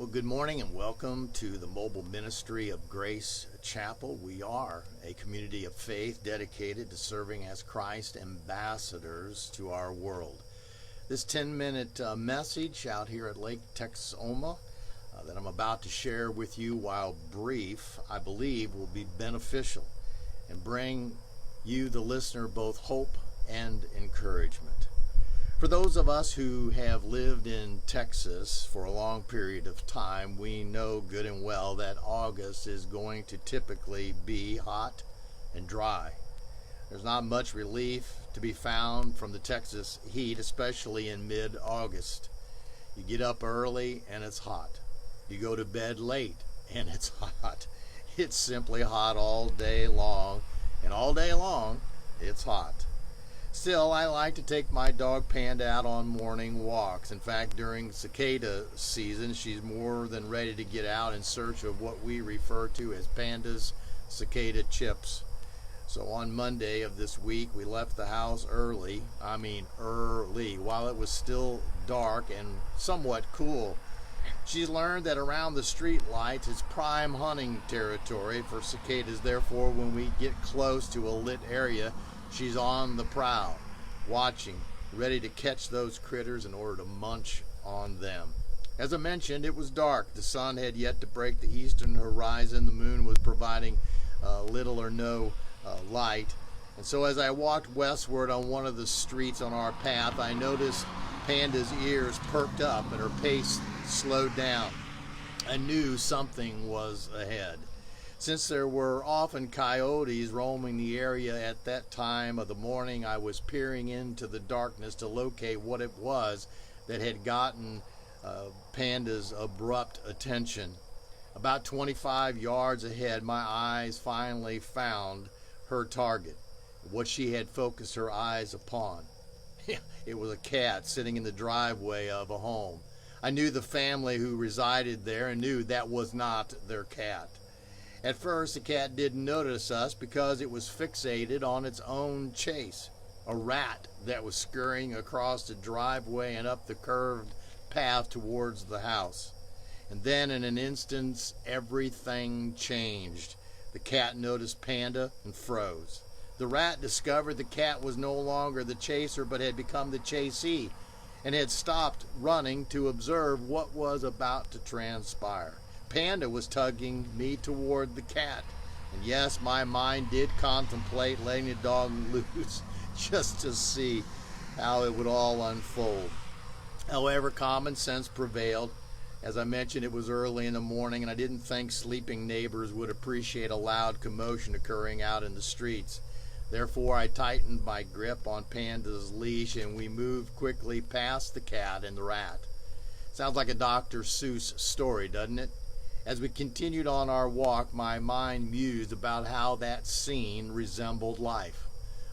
Well, good morning and welcome to the mobile ministry of Grace Chapel. We are a community of faith dedicated to serving as Christ ambassadors to our world. This 10-minute message out here at Lake Texoma that I'm about to share with you, while brief, I believe will be beneficial and bring you, the listener, both hope and encouragement. For those of us who have lived in Texas for a long period of time, we know good and well that August is going to typically be hot and dry. There's not much relief to be found from the Texas heat, especially in mid-August. You get up early and it's hot. You go to bed late and it's hot. It's simply hot all day long, and all day long it's hot. Still, I like to take my dog Panda out on morning walks. In fact, during cicada season, she's more than ready to get out in search of what we refer to as Panda's cicada chips. So on Monday of this week, we left the house early, while it was still dark and somewhat cool. She's learned that around the street lights is prime hunting territory for cicadas. Therefore, when we get close to a lit area, she's on the prowl, watching, ready to catch those critters in order to munch on them. As I mentioned, it was dark. The sun had yet to break the eastern horizon. The moon was providing little or no light. And so as I walked westward on one of the streets on our path, I noticed Panda's ears perked up and her pace slowed down. I knew something was ahead. Since there were often coyotes roaming the area at that time of the morning, I was peering into the darkness to locate what it was that had gotten Panda's abrupt attention. About 25 yards ahead, my eyes finally found her target, what she had focused her eyes upon. It was a cat sitting in the driveway of a home. I knew the family who resided there and knew that was not their cat. At first, the cat didn't notice us because it was fixated on its own chase, a rat that was scurrying across the driveway and up the curved path towards the house. And then in an instant, everything changed. The cat noticed Panda and froze. The rat discovered the cat was no longer the chaser but had become the chasee and had stopped running to observe what was about to transpire. Panda was tugging me toward the cat, and yes, my mind did contemplate letting the dog loose just to see how it would all unfold. However, common sense prevailed. As I mentioned, it was early in the morning, and I didn't think sleeping neighbors would appreciate a loud commotion occurring out in the streets. Therefore, I tightened my grip on Panda's leash, and we moved quickly past the cat and the rat. Sounds like a Dr. Seuss story, doesn't it? As we continued on our walk, my mind mused about how that scene resembled life.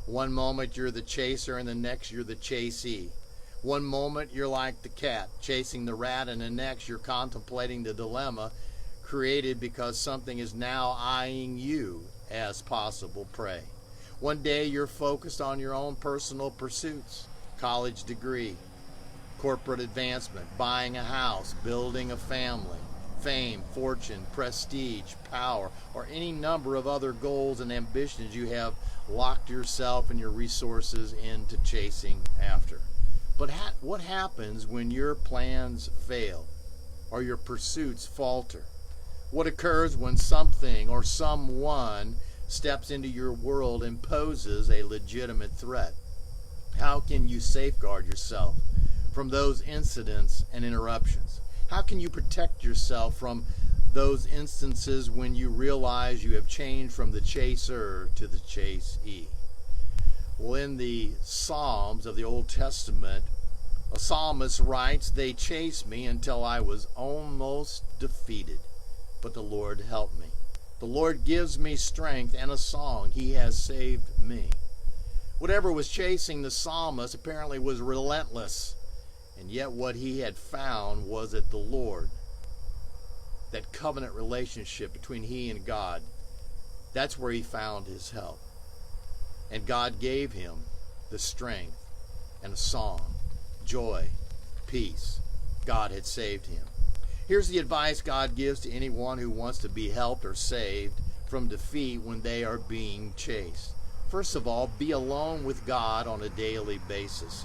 One moment you're the chaser, and the next you're the chasee. One moment you're like the cat, chasing the rat, and the next you're contemplating the dilemma created because something is now eyeing you as possible prey. One day you're focused on your own personal pursuits, college degree, corporate advancement, buying a house, building a family, fame, fortune, prestige, power, or any number of other goals and ambitions you have locked yourself and your resources into chasing after. But what happens when your plans fail or your pursuits falter? What occurs when something or someone steps into your world and poses a legitimate threat? How can you safeguard yourself from those incidents and interruptions? How can you protect yourself from those instances when you realize you have changed from the chaser to the chasee? Well, in the Psalms of the Old Testament, a psalmist writes, "They chased me until I was almost defeated, but the Lord helped me. The Lord gives me strength and a song. He has saved me." Whatever was chasing the psalmist apparently was relentless. And yet what he had found was that the Lord, that covenant relationship between he and God, that's where he found his help. And God gave him the strength and a song, joy, peace. God had saved him. Here's the advice God gives to anyone who wants to be helped or saved from defeat when they are being chased. First of all, be alone with God on a daily basis.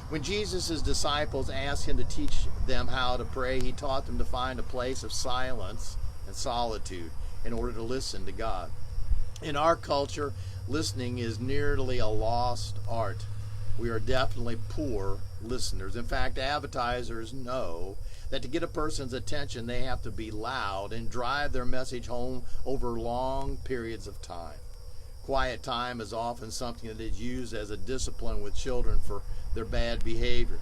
When Jesus' disciples asked him to teach them how to pray, he taught them to find a place of silence and solitude in order to listen to God. In our culture, listening is nearly a lost art. We are definitely poor listeners. In fact, advertisers know that to get a person's attention, they have to be loud and drive their message home over long periods of time. Quiet time is often something that is used as a discipline with children for their bad behavior.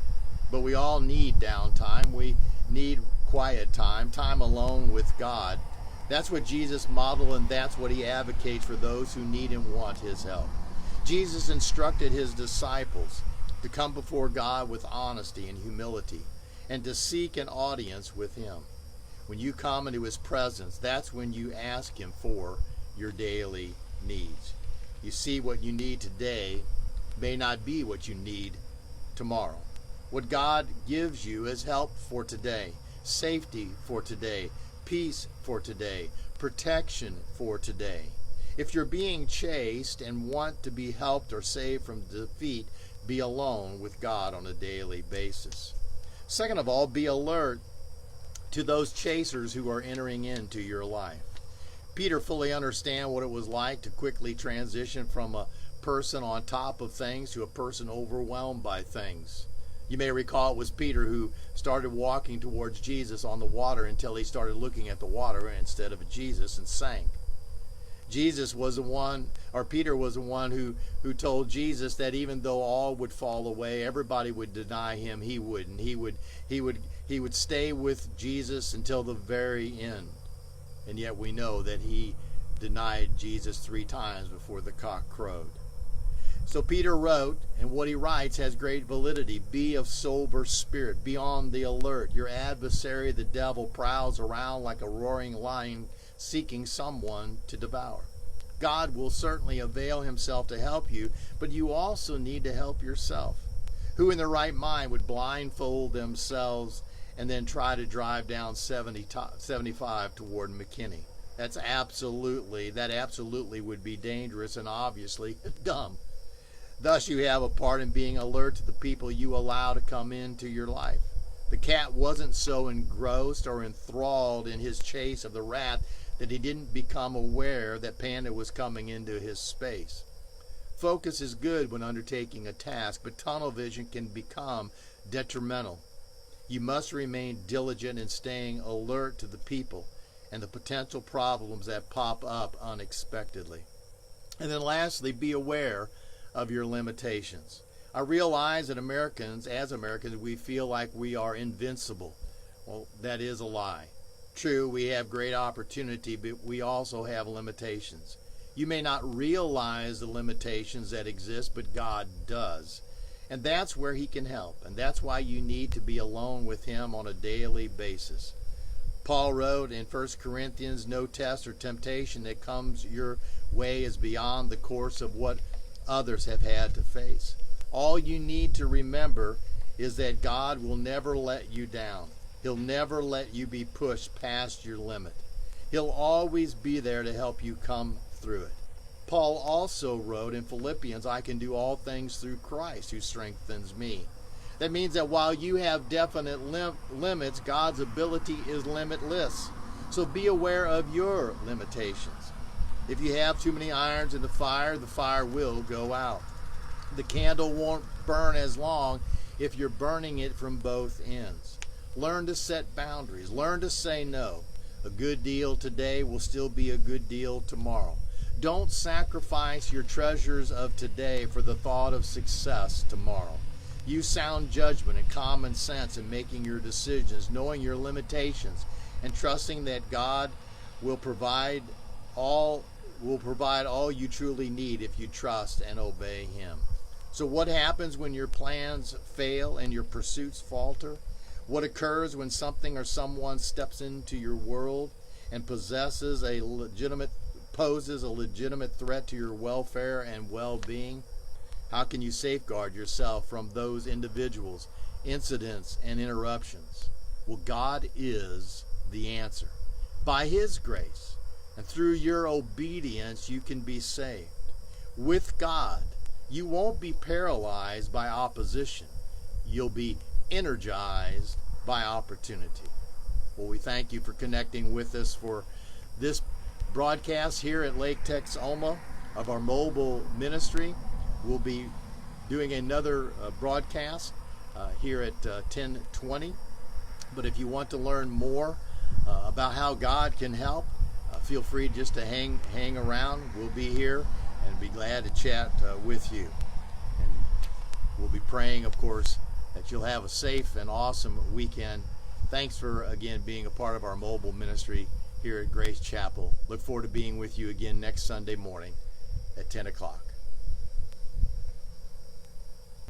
But we all need downtime. We need quiet time, time alone with God. That's what Jesus modeled, and that's what he advocates for those who need and want his help. Jesus instructed his disciples to come before God with honesty and humility and to seek an audience with him. When you come into his presence, that's when you ask him for your daily needs. You see, what you need today may not be what you need tomorrow. What God gives you is help for today, safety for today, peace for today, protection for today. If you're being chased and want to be helped or saved from defeat, be alone with God on a daily basis. Second of all, be alert to those chasers who are entering into your life. Peter fully understood what it was like to quickly transition from a person on top of things to a person overwhelmed by things. You may recall it was Peter who started walking towards Jesus on the water until he started looking at the water instead of Jesus and sank. Jesus was the one, or Peter was the one who told Jesus that even though all would fall away, everybody would deny him, he wouldn't. He would stay with Jesus until the very end. And yet we know that he denied Jesus 3 times before the cock crowed. So Peter wrote, and what he writes has great validity. Be of sober spirit. Be on the alert. Your adversary, the devil, prowls around like a roaring lion seeking someone to devour. God will certainly avail himself to help you, but you also need to help yourself. Who in their right mind would blindfold themselves and then try to drive down 75 toward McKinney? That absolutely would be dangerous and obviously dumb. Thus, you have a part in being alert to the people you allow to come into your life. The cat wasn't so engrossed or enthralled in his chase of the rat that he didn't become aware that Panda was coming into his space. Focus is good when undertaking a task, but tunnel vision can become detrimental. You must remain diligent in staying alert to the people and the potential problems that pop up unexpectedly. And then lastly, be aware of your limitations. I realize that as Americans, we feel like we are invincible. Well, that is a lie. True, we have great opportunity, but we also have limitations. You may not realize the limitations that exist, but God does. And that's where he can help. And that's why you need to be alone with him on a daily basis. Paul wrote in 1 Corinthians, no test or temptation that comes your way is beyond the course of what others have had to face. All you need to remember is that God will never let you down. He'll never let you be pushed past your limit. He'll always be there to help you come through it. Paul also wrote in Philippians, I can do all things through Christ who strengthens me. That means that while you have definite limits, God's ability is limitless. So be aware of your limitations. If you have too many irons in the fire will go out. The candle won't burn as long if you're burning it from both ends. Learn to set boundaries. Learn to say no. A good deal today will still be a good deal tomorrow. Don't sacrifice your treasures of today for the thought of success tomorrow. Use sound judgment and common sense in making your decisions, knowing your limitations, and trusting that God will provide all you truly need if you trust and obey him. So what happens when your plans fail and your pursuits falter? What occurs when something or someone steps into your world and poses a legitimate threat to your welfare and well-being? How can you safeguard yourself from those individuals, incidents, and interruptions? Well, God is the answer. By His grace and through your obedience, you can be saved. With God, you won't be paralyzed by opposition. You'll be energized by opportunity. Well, we thank you for connecting with us for this broadcast here at Lake Texoma of our mobile ministry. We'll be doing another broadcast here at 10:20. But if you want to learn more about how God can help, feel free just to hang around. We'll be here and be glad to chat with you. And we'll be praying, of course, that you'll have a safe and awesome weekend. Thanks for, again, being a part of our mobile ministry here at Grace Chapel. Look forward to being with you again next Sunday morning at 10 o'clock.